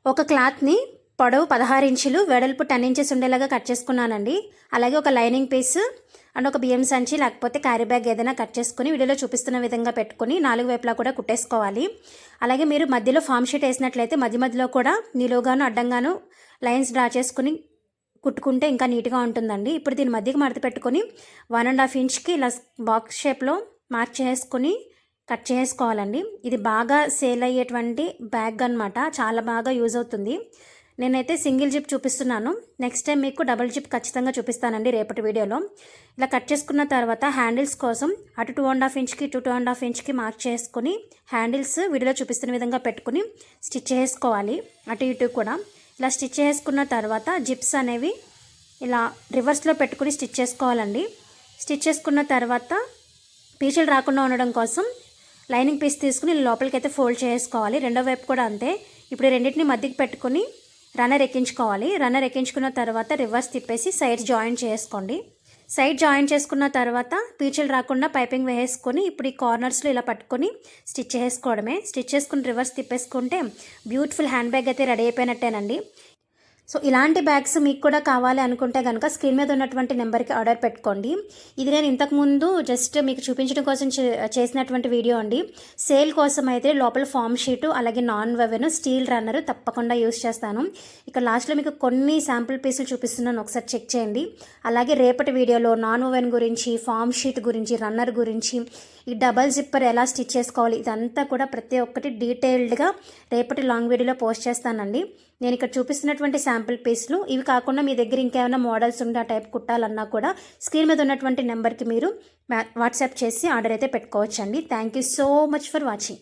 ఒక క్లాత్ని పొడవు 16 ఇంచులు వెడల్పు 10 ఇంచెస్ ఉండేలాగా కట్ చేసుకున్నానండి. అలాగే ఒక లైనింగ్ పీస్ అండ్ ఒక బియ్యం సంచి లేకపోతే క్యారీ బ్యాగ్ ఏదైనా కట్ చేసుకుని వీడియోలో చూపిస్తున్న విధంగా పెట్టుకుని 4 వైపులా కూడా కుట్టేసుకోవాలి. అలాగే మీరు మధ్యలో ఫామ్ షీట్ వేసినట్లయితే మధ్యలో కూడా నిలువుగాను అడ్డంగాను లైన్స్ డ్రా చేసుకుని కుట్టుకుంటే ఇంకా నీట్గా ఉంటుందండి. ఇప్పుడు దీని మధ్యకి మడత పెట్టుకొని 1.5 ఇంచ్కి ఇలా బాక్స్ షేప్లో మార్క్ చేసుకుని కట్ చేసుకోవాలండి. ఇది బాగా సేల్ అయ్యేటువంటి బ్యాగ్ అనమాట. చాలా బాగా యూజ్ అవుతుంది. నేనైతే సింగిల్ జిప్ చూపిస్తున్నాను. నెక్స్ట్ టైం మీకు డబుల్ జిప్ ఖచ్చితంగా చూపిస్తానండి రేపటి వీడియోలో. ఇలా కట్ చేసుకున్న తర్వాత హ్యాండిల్స్ కోసం అటు 2.5 ఇంచ్కి 2.5 ఇంచ్కి మార్క్ చేసుకుని హ్యాండిల్స్ వీడియోలో చూపిస్తున్న విధంగా పెట్టుకుని స్టిచ్ చేసుకోవాలి. అటు ఇటు కూడా ఇలా స్టిచ్ చేసుకున్న తర్వాత జిప్స్ అనేవి ఇలా రివర్స్లో పెట్టుకుని స్టిచ్ చేసుకోవాలండి. స్టిచ్ చేసుకున్న తర్వాత పీచులు రాకుండా ఉండడం కోసం లైనింగ్ పీస్ తీసుకుని లోపలికి అయితే ఫోల్డ్ చేసుకోవాలి. రెండో వైపు కూడా అంతే. ఇప్పుడు రెండింటిని మధ్యకి పెట్టుకుని రన్నర్ ఎక్కించుకోవాలి. రన్నర్ ఎక్కించుకున్న తర్వాత రివర్స్ తిప్పేసి సైడ్ జాయిన్ చేసుకోండి. సైడ్ జాయిన్ చేసుకున్న తర్వాత పీచులు రాకుండా పైపింగ్ వేసుకొని ఇప్పుడు ఈ కార్నర్స్లో ఇలా పట్టుకొని స్టిచ్ చేసుకోవడమే. స్టిచ్ చేసుకుని రివర్స్ తిప్పేసుకుంటే బ్యూటిఫుల్ హ్యాండ్ బ్యాగ్ అయితే రెడీ అయిపోయినట్టేనండి. సో ఇలాంటి బ్యాగ్స్ మీకు కూడా కావాలి అనుకుంటే కనుక స్క్రీన్ మీద ఉన్నటువంటి నెంబర్కి ఆర్డర్ పెట్టుకోండి. ఇది నేను ఇంతకుముందు జస్ట్ మీకు చూపించడం కోసం చేసినటువంటి వీడియో అండి. సేల్ కోసం అయితే లోపల ఫామ్ షీటు అలాగే నాన్ వెవెన్ స్టీల్ రన్నర్ తప్పకుండా యూస్ చేస్తాను. ఇక్కడ లాస్ట్లో మీకు కొన్ని శాంపుల్ పీసులు చూపిస్తున్నాను, ఒకసారి చెక్ చేయండి. అలాగే రేపటి వీడియోలో నాన్ వెవెన్ గురించి, ఫామ్ షీట్ గురించి, రన్నర్ గురించి, ఈ డబల్ జిప్పర్ ఎలా స్టిచ్ చేసుకోవాలి ఇదంతా కూడా ప్రతి ఒక్కటి డీటెయిల్డ్గా రేపటి లాంగ్ వీడియోలో పోస్ట్ చేస్తానండి. నేను ఇక్కడ చూపిస్తున్నటువంటి శాంపుల్ పీస్లు ఇవి కాకుండా మీ దగ్గర ఇంకేమైనా మోడల్స్ ఉంటే ఆ టైప్ కుట్టాలన్నా కూడా స్క్రీన్ మీద ఉన్నటువంటి నెంబర్కి మీరు వాట్సాప్ చేసి ఆర్డర్ అయితే పెట్టుకోవచ్చండి. Thank you so much for watching.